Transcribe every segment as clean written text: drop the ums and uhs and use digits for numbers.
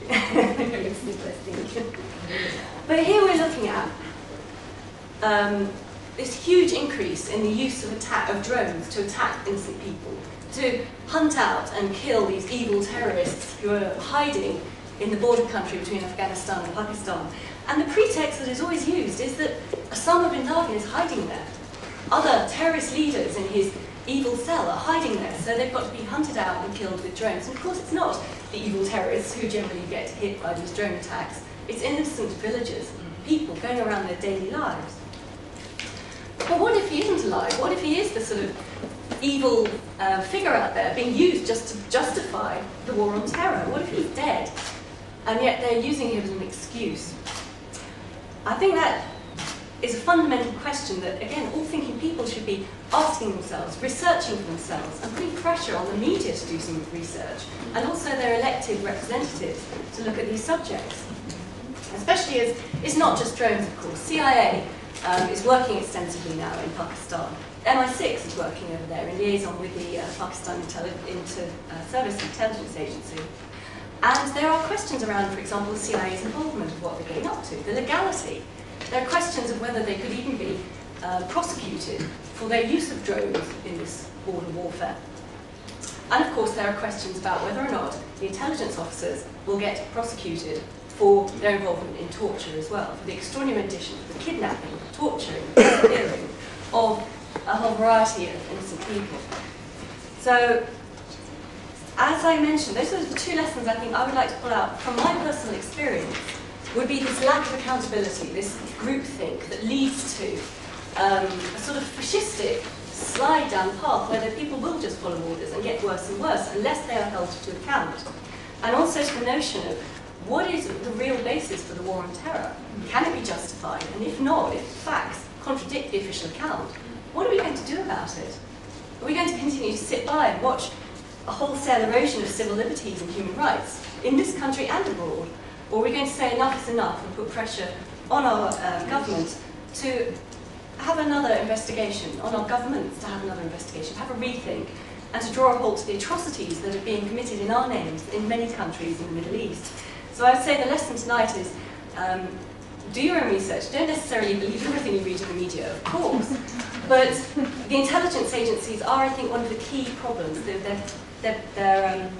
It's interesting. But here we're looking at this huge increase in the use of drones to attack innocent people, to hunt out and kill these evil terrorists who are hiding in the border country between Afghanistan and Pakistan. And the pretext that is always used is that Osama bin Laden is hiding there. Other terrorist leaders in his evil cell are hiding there, so they've got to be hunted out and killed with drones. And of course it's not the evil terrorists who generally get hit by these drone attacks. It's innocent villagers, people going around their daily lives. But what if he isn't alive? What if he is the sort of evil figure out there being used just to justify the war on terror? What if he's dead? And yet they're using him as an excuse. I think that is a fundamental question that, again, all thinking people should be asking themselves, researching for themselves, and putting pressure on the media to do some research, and also their elected representatives to look at these subjects. Especially as it's not just drones, of course. CIA is working extensively now in Pakistan. MI6 is working over there in liaison with the Pakistan Service Intelligence Agency. And there are questions around, for example, the CIA's involvement of what they're getting up to, the legality. There are questions of whether they could even be prosecuted for their use of drones in this border warfare. And of course, there are questions about whether or not the intelligence officers will get prosecuted for their involvement in torture as well, for the extraordinary rendition, the kidnapping, torturing, persevering of a whole variety of innocent people. So, as I mentioned, those are the two lessons I think I would like to pull out from my personal experience, would be this lack of accountability, this groupthink that leads to a sort of fascistic slide down path where the people will just follow orders and get worse and worse unless they are held to account. And also to the notion of what is the real basis for the war on terror? Can it be justified? And if not, if facts contradict the official account, what are we going to do about it? Are we going to continue to sit by and watch a wholesale erosion of civil liberties and human rights in this country and abroad? Or are we going to say enough is enough and put pressure on our government to have another investigation, on our governments to have another investigation, to have a rethink, and to draw a halt to the atrocities that are being committed in our names in many countries in the Middle East? So I would say the lesson tonight is do your own research. Don't necessarily believe everything you read in the media, of course. But the intelligence agencies are, I think, one of the key problems. Their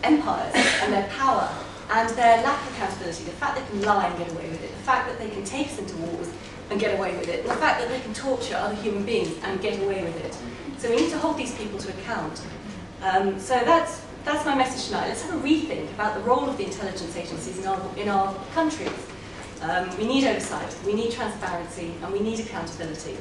empires and their power and their lack of accountability, the fact they can lie and get away with it, the fact that they can take us into wars and get away with it, and the fact that they can torture other human beings and get away with it. So we need to hold these people to account. So that's my message tonight. Let's have a rethink about the role of the intelligence agencies in our countries. We need oversight, we need transparency, and we need accountability.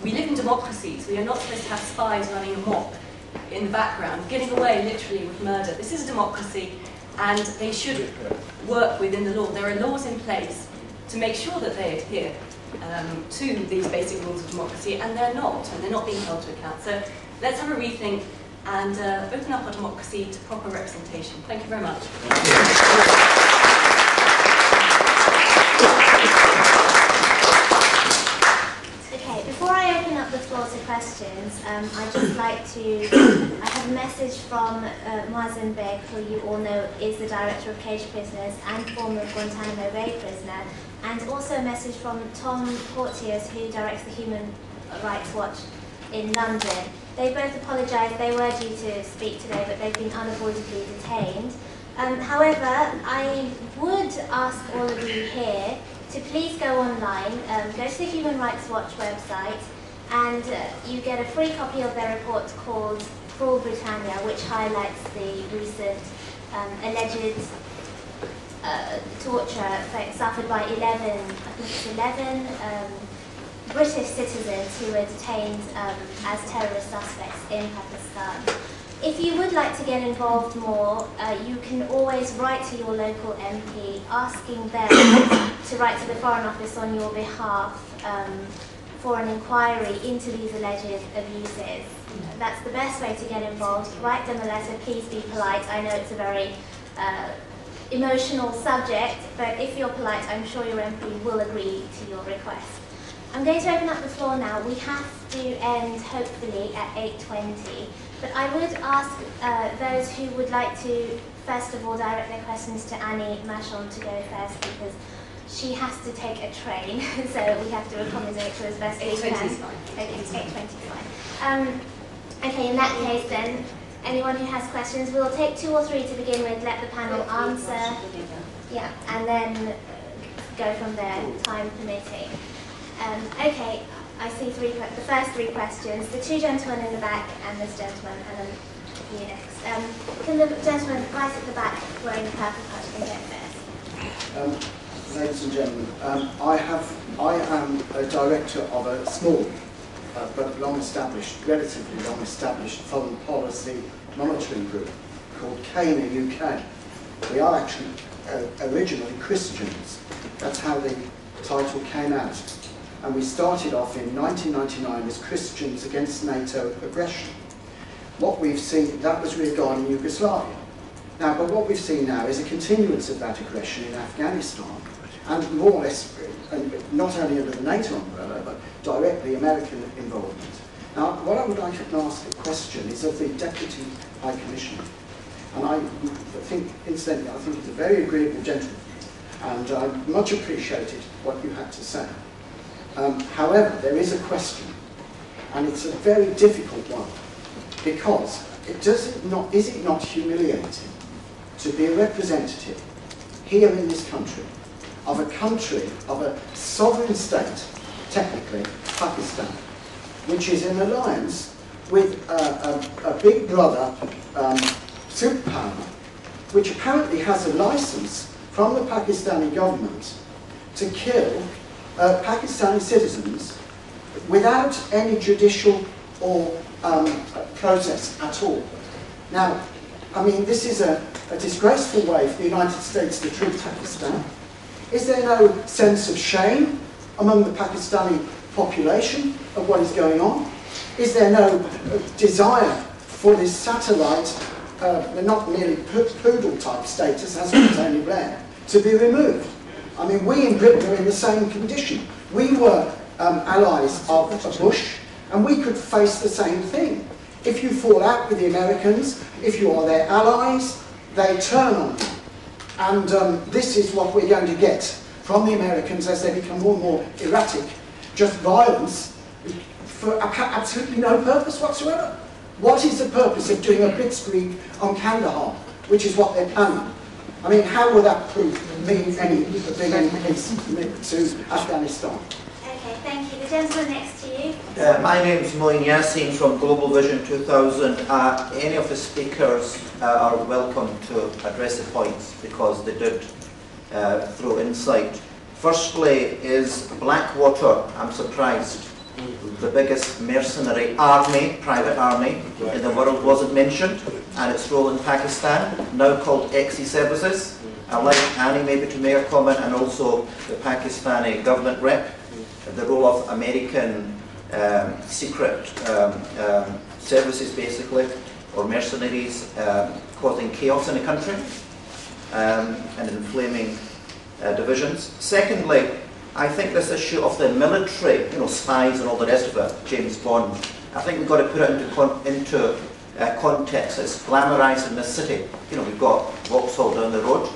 We live in democracies. We are not supposed to have spies running amok in the background, getting away literally with murder. This is a democracy, and they should work within the law. There are laws in place to make sure that they adhere to these basic rules of democracy, and they're not being held to account. So let's have a rethink and open up our democracy to proper representation. Thank you very much. Okay, before I open up the floor to questions, I'd just like to, I have a message from Muazzin Beg, who you all know is the Director of Cage Prisoners and former Guantanamo Bay prisoner, and also a message from Tom Porteous, who directs the Human Rights Watch in London. They both apologise. They were due to speak today, but they've been unavoidably detained. However, I would ask all of you here to please go online, go to the Human Rights Watch website, and you get a free copy of their report called Cruel Britannia, which highlights the recent alleged torture suffered by 11 British citizens who were detained as terrorist suspects in Pakistan. If you would like to get involved more, you can always write to your local MP asking them to write to the Foreign Office on your behalf for an inquiry into these alleged abuses. That's the best way to get involved. Write them a letter, please be polite. I know it's a very emotional subject, but if you're polite, I'm sure your MP will agree to your request. I'm going to open up the floor now. We have to end, hopefully, at 8:20. But I would ask those who would like to first of all direct the questions to Annie Machon to go first because she has to take a train, so we have to accommodate her as best we can. 8:20 is fine. Okay, 8:20 is fine. Okay, in that case then, anyone who has questions, we'll take 2 or 3 to begin with, let the panel answer, yeah, and then go from there, time permitting. Okay, I see the first 3 questions. The 2 gentlemen in the back and this gentleman, and then you next. Can the gentleman right at the back wearing the purple patch go first? Ladies and gentlemen, I am a director of a small but long-established, relatively long-established foreign policy monitoring group called CANA UK. We are actually originally Christians. That's how the title came out. And we started off in 1999 as Christians Against NATO Aggression. What we've seen, that was regarding Yugoslavia. Now, but what we've seen now is a continuance of that aggression in Afghanistan, and more or less, not only under the NATO umbrella, but directly American involvement. Now, what I would like to ask a question is of the Deputy High Commissioner. And I think, incidentally, I think he's a very agreeable gentleman, and I much appreciated what you had to say. However, there is a question, and it's a very difficult one, because is it not humiliating to be a representative here in this country, of a sovereign state, technically, Pakistan, which is in alliance with a big brother superpower, which apparently has a license from the Pakistani government to kill Pakistani citizens without any judicial or process at all. Now, I mean, this is a disgraceful way for the United States to treat Pakistan. Is there no sense of shame among the Pakistani population of what is going on? Is there no desire for this satellite, not merely poodle-type status as with Tony Blair, to be removed? I mean, we in Britain are in the same condition. We were allies of Bush, and we could face the same thing. If you fall out with the Americans, if you are their allies, they turn on you. And this is what we're going to get from the Americans as they become more and more erratic, just violence for absolutely no purpose whatsoever. What is the purpose of doing a blitzkrieg on Kandahar, which is what they're planning? I mean, how will that mean any peace to Afghanistan? Okay, thank you. The gentleman next to you. My name is Moin Yassin from Global Vision 2000. Any of the speakers are welcome to address the points because they did throw insight. Firstly is Blackwater, I'm surprised. The biggest mercenary army, private army in the world wasn't mentioned, and its role in Pakistan, now called XE Services. I'd like Annie maybe to make a comment, and also the Pakistani government rep, the role of American secret services basically, or mercenaries, causing chaos in the country and inflaming divisions. Secondly, I think this issue of the military, spies and all the rest of it, James Bond, I think we've got to put it into context. It's glamorised in this city. We've got Vauxhall down the road.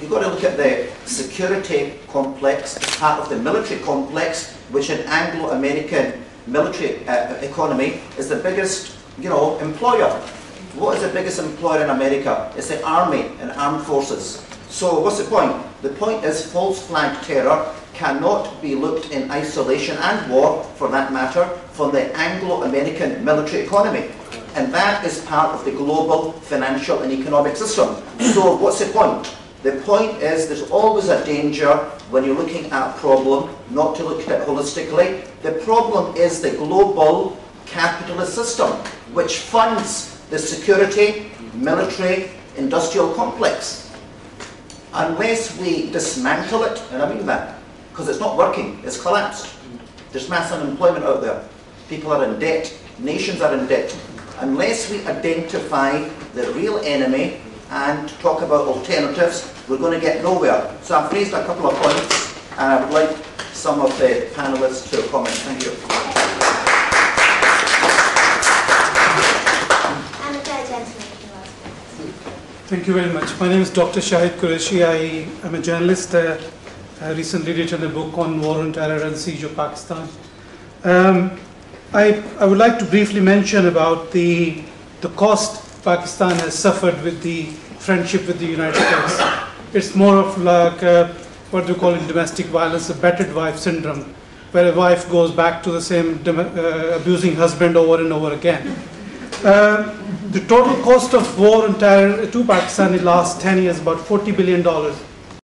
You've got to look at the security complex as part of the military complex, which in Anglo-American military economy is the biggest, employer. What is the biggest employer in America? It's the army and armed forces. So what's the point? The point is false flag terror cannot be looked in isolation, and war for that matter, from the Anglo-American military economy. And that is part of the global financial and economic system. So what's the point? The point is there's always a danger when you're looking at a problem not to look at it holistically. The problem is the global capitalist system, which funds the security, military, industrial complex. Unless we dismantle it, and I mean that, because it's not working, it's collapsed. There's mass unemployment out there. People are in debt. Nations are in debt. Unless we identify the real enemy and talk about alternatives, we're going to get nowhere. So I've raised a couple of points, and I would like some of the panelists to comment. Thank you. And the third gentleman. Thank you very much. My name is Dr.Suaad. I am a journalist. I recently written a book on war on terror and siege of Pakistan. I would like to briefly mention about the cost Pakistan has suffered with the friendship with the United States. It's more of like what we call in domestic violence, a battered wife syndrome, where a wife goes back to the same abusing husband over and over again. The total cost of war on terror to Pakistan in the last 10 years is about $40 billion.